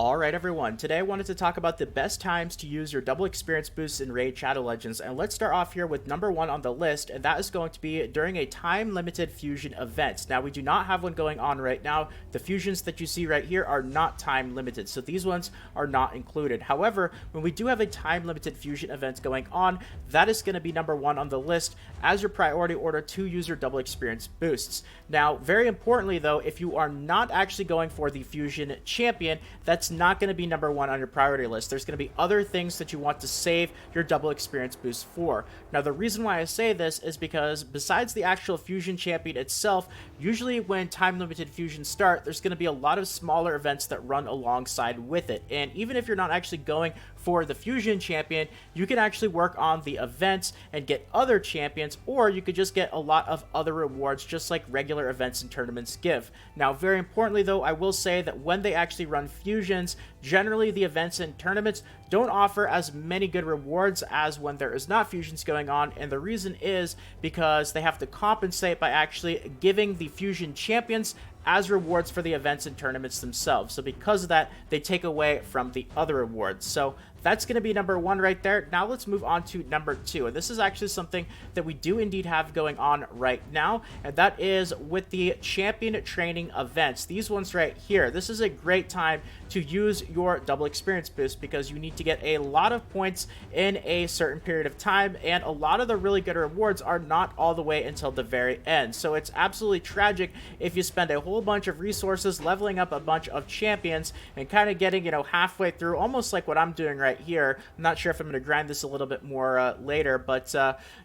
Alright everyone, today I wanted to talk about the best times to use your double experience boosts in Raid Shadow Legends, and let's start off here with number 1 on the list, and that is going to be during a time-limited fusion event. Now we do not have one going on right now. The fusions that you see right here are not time-limited, so these ones are not included. However, when we do have a time-limited fusion event going on, that is going to be number 1 on the list as your priority order to use your double experience boosts. Now, very importantly though, if you are not actually going for the fusion champion, that's not going to be number 1 on your priority list. There's going to be other things that you want to save your double experience boost for. Now, the reason why I say this is because besides the actual fusion champion itself, usually when time-limited fusions start, there's going to be a lot of smaller events that run alongside with it. And even if you're not actually going for the fusion champion, you can actually work on the events and get other champions, or you could just get a lot of other rewards just like regular events and tournaments give. Now, very importantly though, I will say that when they actually run fusions, generally the events and tournaments don't offer as many good rewards as when there is not fusions going on, and the reason is because they have to compensate by actually giving the fusion champions as rewards for the events and tournaments themselves. So because of that, they take away from the other rewards. So that's going to be number 1 right there. Now let's move on to number 2. And this is actually something that we do indeed have going on right now, and that is with the champion training events. These ones right here. This is a great time to use your double experience boost because you need to get a lot of points in a certain period of time, and a lot of the really good rewards are not all the way until the very end. So it's absolutely tragic if you spend a whole bunch of resources leveling up a bunch of champions and kind of getting, halfway through, almost like what I'm doing right here. I'm not sure if I'm going to grind this a little bit more later, but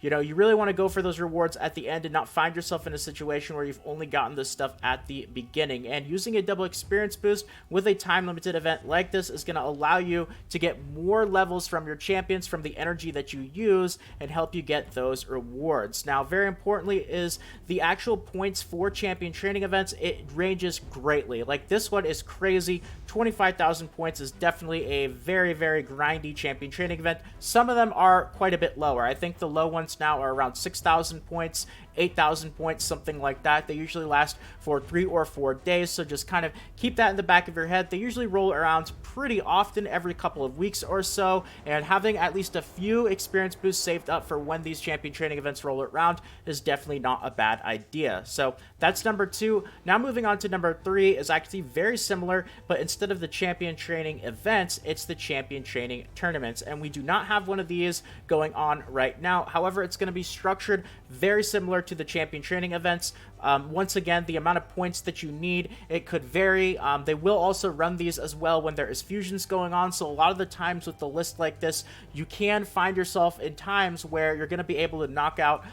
you really want to go for those rewards at the end and not find yourself in a situation where you've only gotten this stuff at the beginning. And using a double experience boost with a time limited event like this is going to allow you to get more levels from your champions from the energy that you use and help you get those rewards. Now, very importantly is the actual points for champion training events. It ranges greatly. Like, this one is crazy. 25,000 points is definitely a very, very grindy champion training event. Some of them are quite a bit lower. I think the low ones now are around 6,000 points, 8,000 points, something like that. They usually last for 3 or 4 days, so just kind of keep that in the back of your head. They usually roll around pretty often, every couple of weeks or so, and having at least a few experience boosts saved up for when these champion training events roll around is definitely not a bad idea. So that's number 2. Now moving on to number 3 is actually very similar, but instead of the champion training events, it's the champion training tournaments, and we do not have one of these going on right now. However, it's going to be structured very similar to the champion training events. Once again, the amount of points that you need, it could vary. They will also run these as well when there is fusions going on, so a lot of the times with the list like this, you can find yourself in times where you're going to be able to knock out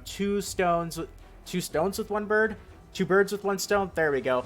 two stones with one bird. 2 birds with 1 stone. There we go.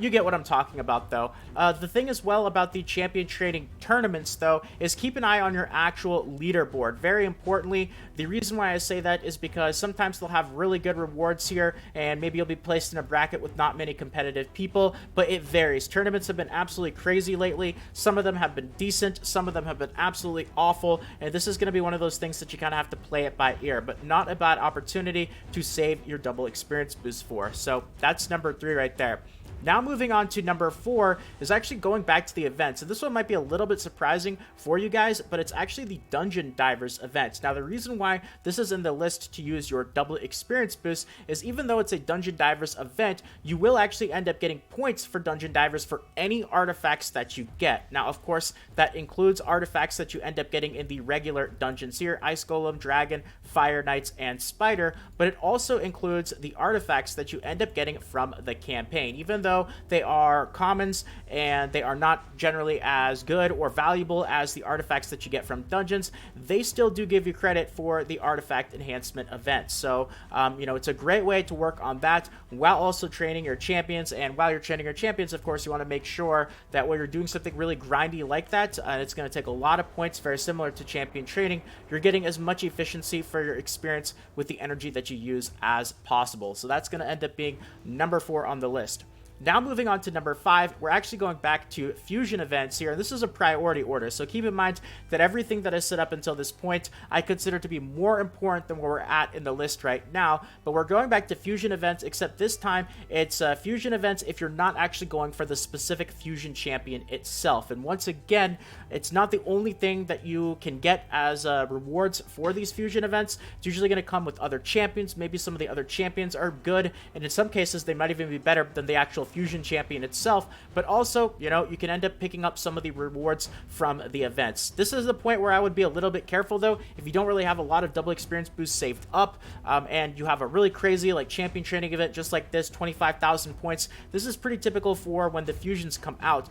You get what I'm talking about, though. The thing as well about the champion training tournaments, though, is keep an eye on your actual leaderboard. Very importantly, the reason why I say that is because sometimes they'll have really good rewards here, and maybe you'll be placed in a bracket with not many competitive people, but it varies. Tournaments have been absolutely crazy lately. Some of them have been decent, some of them have been absolutely awful, and this is going to be one of those things that you kind of have to play it by ear, but not a bad opportunity to save your double experience boost for. So that's number 3 right there. Now moving on to number 4 is actually going back to the events. And this one might be a little bit surprising for you guys, but it's actually the Dungeon Divers event. Now, the reason why this is in the list to use your double experience boost is even though it's a Dungeon Divers event, you will actually end up getting points for Dungeon Divers for any artifacts that you get. Now, of course, that includes artifacts that you end up getting in the regular dungeons here: Ice Golem, Dragon, Fire Knights, and Spider, but it also includes the artifacts that you end up getting from the campaign. Even though they are commons and they are not generally as good or valuable as the artifacts that you get from dungeons, they still do give you credit for the artifact enhancement events. So, it's a great way to work on that while also training your champions. And while you're training your champions, of course, you want to make sure that when you're doing something really grindy like that, and it's going to take a lot of points, very similar to champion training, you're getting as much efficiency for your experience with the energy that you use as possible. So that's going to end up being number 4 on the list. Now moving on to number 5, we're actually going back to fusion events here. This is a priority order, so keep in mind that everything that is set up until this point I consider to be more important than where we're at in the list right now. But we're going back to fusion events, except this time it's fusion events if you're not actually going for the specific fusion champion itself. And once again, it's not the only thing that you can get as rewards for these fusion events. It's usually going to come with other champions. Maybe some of the other champions are good, and in some cases they might even be better than the actual fusion champion itself. But also, you know, you can end up picking up some of the rewards from the events. This is the point where I would be a little bit careful though. If you don't really have a lot of double experience boosts saved up, and you have a really crazy like champion training event just like this, 25,000 points, this is pretty typical for when the fusions come out.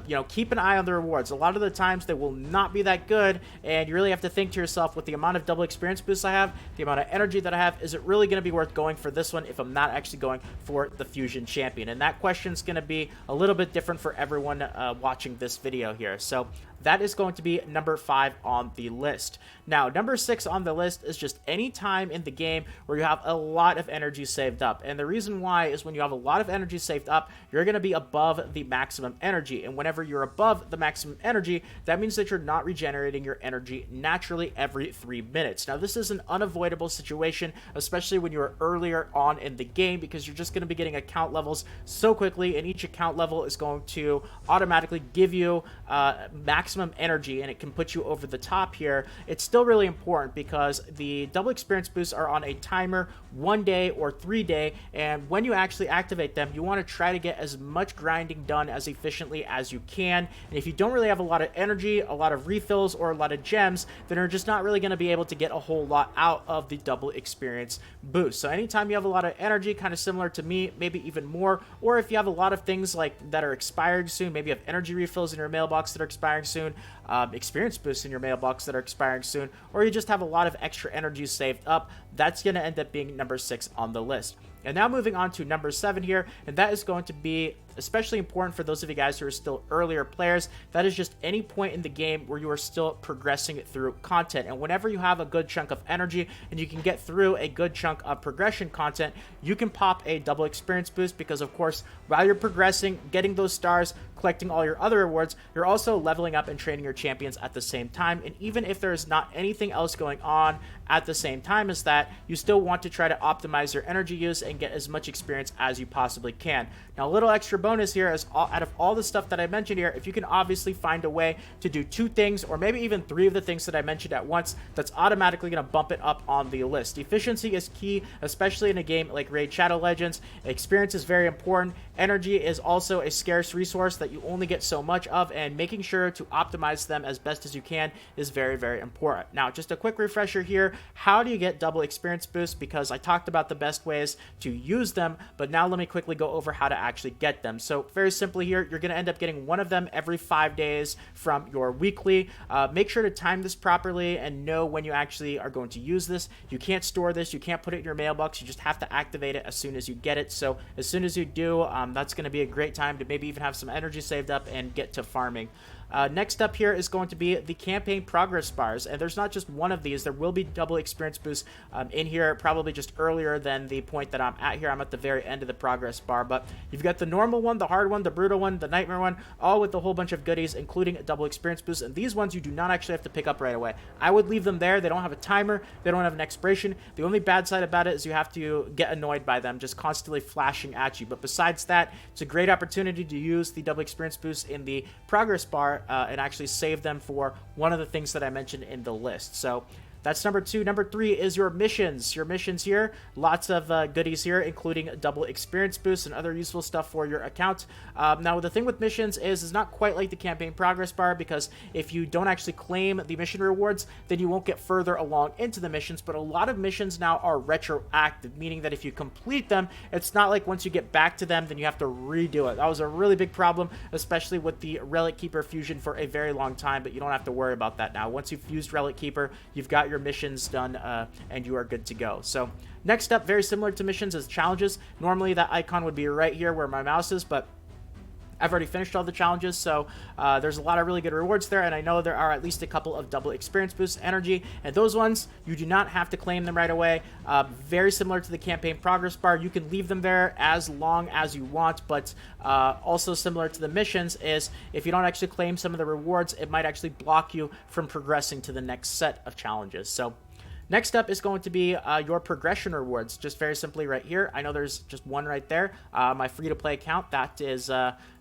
You know, keep an eye on the rewards. A lot of the times they will not be that good, and you really have to think to yourself, with the amount of double experience boosts I have, the amount of energy that I have, is it really going to be worth going for this one if I'm not actually going for the fusion champion? And that question is going to be a little bit different for everyone watching this video here. So that is going to be number 5 on the list. Now, number 6 on the list is just any time in the game where you have a lot of energy saved up. And the reason why is when you have a lot of energy saved up, you're going to be above the maximum energy. And whenever you're above the maximum energy, that means that you're not regenerating your energy naturally every 3 minutes. Now, this is an unavoidable situation, especially when you're earlier on in the game, because you're just going to be getting account levels so quickly, and each account level is going to automatically give you maximum energy, and it can put you over the top here. It's still really important because the double experience boosts are on a timer, 1 day or 3 day, and when you actually activate them, you want to try to get as much grinding done as efficiently as you can. And if you don't really have a lot of energy, a lot of refills, or a lot of gems, then you're just not really going to be able to get a whole lot out of the double experience boost. So anytime you have a lot of energy, kind of similar to me, maybe even more, or if you have a lot of things like that are expiring soon, maybe you have energy refills in your mailbox that are expiring soon, experience boosts in your mailbox that are expiring soon, or you just have a lot of extra energy saved up, that's going to end up being number 6 on the list. And now moving on to number 7 here, and that is going to be especially important for those of you guys who are still earlier players. That is just any point in the game where you are still progressing through content. And whenever you have a good chunk of energy and you can get through a good chunk of progression content, you can pop a double experience boost, because of course, while you're progressing, getting those stars, collecting all your other rewards, you're also leveling up and training your champions at the same time. And even if there's not anything else going on at the same time as that, you still want to try to optimize your energy use and get as much experience as you possibly can. Now, a little extra bonus here is out of all the stuff that I mentioned here, if you can obviously find a way to do 2 things or maybe even 3 of the things that I mentioned at once, that's automatically going to bump it up on the list. Efficiency is key, especially in a game like Raid Shadow Legends. Experience is very important. Energy is also a scarce resource that you only get so much of, and making sure to optimize them as best as you can is very, very important. Now, just a quick refresher here. How do you get double experience boosts? Because I talked about the best ways to use them, but now let me quickly go over how to actually get them. So very simply here, you're going to end up getting one of them every 5 days from your weekly. Make sure to time this properly and know when you actually are going to use this. You can't store this. You can't put it in your mailbox. You just have to activate it as soon as you get it. So as soon as you do, that's going to be a great time to maybe even have some energy saved up and get to farming. Next up here is going to be the campaign progress bars, and there's not just one of these. There will be double experience boosts in here, probably just earlier than the point that I'm at here. I'm at the very end of the progress bar, but you've got the normal one, the hard one, the brutal one, the nightmare one, all with a whole bunch of goodies, including double experience boosts. And these ones you do not actually have to pick up right away. I would leave them there. They don't have a timer. They don't have an expiration. The only bad side about it is you have to get annoyed by them just constantly flashing at you. But besides that, it's a great opportunity to use the double experience boosts in the progress bar and actually save them for one of the things that I mentioned in the list. So that's number 2. Number 3 is your missions. Your missions here, lots of goodies here, including double experience boosts and other useful stuff for your account. Now, the thing with missions is it's not quite like the campaign progress bar, because if you don't actually claim the mission rewards, then you won't get further along into the missions. But a lot of missions now are retroactive, meaning that if you complete them, it's not like once you get back to them, then you have to redo it. That was a really big problem, especially with the Relic Keeper fusion for a very long time, but you don't have to worry about that now. Once you've used Relic Keeper, you've got your missions done and you are good to go. So next up, very similar to missions, is challenges. Normally that icon would be right here where my mouse is, but I've already finished all the challenges, so there's a lot of really good rewards there, and I know there are at least a couple of double experience boost energy, and those ones, you do not have to claim them right away. Very similar to the campaign progress bar, you can leave them there as long as you want, but also similar to the missions is if you don't actually claim some of the rewards, it might actually block you from progressing to the next set of challenges. So next up is going to be your progression rewards, just very simply right here. I know there's just one right there, my free-to-play account. That is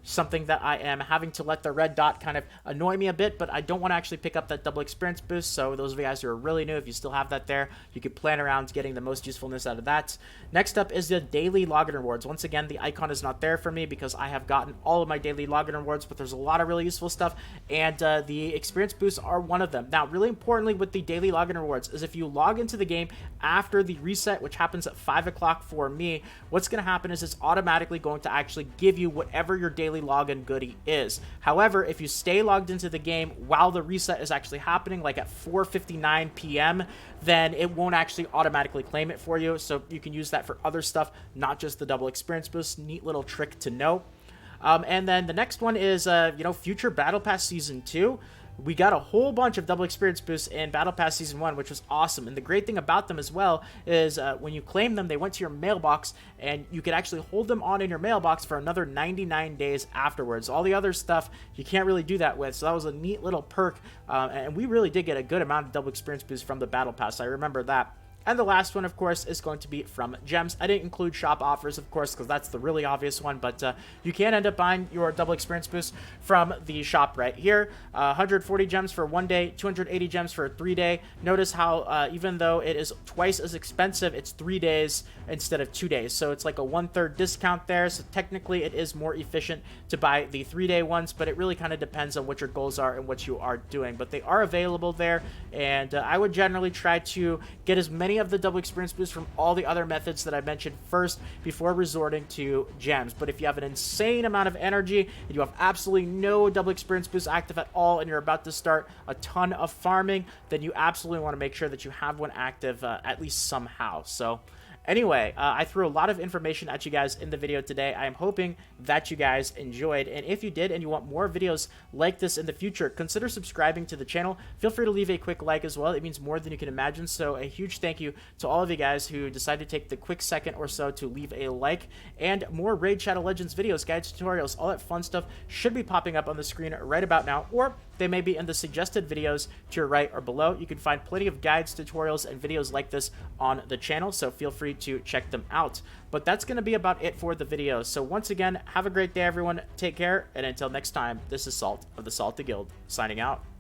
something that I am having to let the red dot kind of annoy me a bit, but I don't want to actually pick up that double experience boost. So those of you guys who are really new, if you still have that there, you could plan around getting the most usefulness out of that. Next up is the daily login rewards. Once again, the icon is not there for me because I have gotten all of my daily login rewards, but there's a lot of really useful stuff, and the experience boosts are one of them. Now, really importantly with the daily login rewards is if you log into the game after the reset, which happens at 5 o'clock for me, what's going to happen is it's automatically going to actually give you whatever your daily login goodie is. However, if you stay logged into the game while the reset is actually happening, like at 4:59 p.m., then it won't actually automatically claim it for you. So you can use that for other stuff, not just the double experience boost. Neat little trick to know. And then the next one is, future Battle Pass Season 2. We got a whole bunch of double experience boosts in Battle Pass Season 1, which was awesome. And the great thing about them as well is when you claim them, they went to your mailbox, and you could actually hold them on in your mailbox for another 99 days afterwards. All the other stuff, you can't really do that with. So that was a neat little perk, and we really did get a good amount of double experience boosts from the Battle Pass. I remember that. And the last one, of course, is going to be from gems. I didn't include shop offers, of course, because that's the really obvious one, but you can end up buying your double experience boost from the shop right here. 140 gems for 1 day, 280 gems for a 3-day. Notice how even though it is twice as expensive, it's 3 days instead of 2 days. So it's like a 1/3 discount there. So technically it is more efficient to buy the 3-day ones, but it really kind of depends on what your goals are and what you are doing. But they are available there, and I would generally try to get as many of the double experience boosts from all the other methods that I mentioned first before resorting to gems. But if you have an insane amount of energy and you have absolutely no double experience boost active at all and you're about to start a ton of farming, then you absolutely want to make sure that you have one active at least somehow. So anyway, I threw a lot of information at you guys in the video today. I am hoping that you guys enjoyed, and if you did and you want more videos like this in the future, consider subscribing to the channel. Feel free to leave a quick like as well. It means more than you can imagine, so a huge thank you to all of you guys who decided to take the quick second or so to leave a like. And more Raid Shadow Legends videos, guides, tutorials, all that fun stuff should be popping up on the screen right about now, or they may be in the suggested videos to your right or below. You can find plenty of guides, tutorials, and videos like this on the channel, so feel free to check them out. But that's going to be about it for the video. So once again, have a great day, everyone. Take care, and until next time, this is Salt of the Salty Guild, signing out.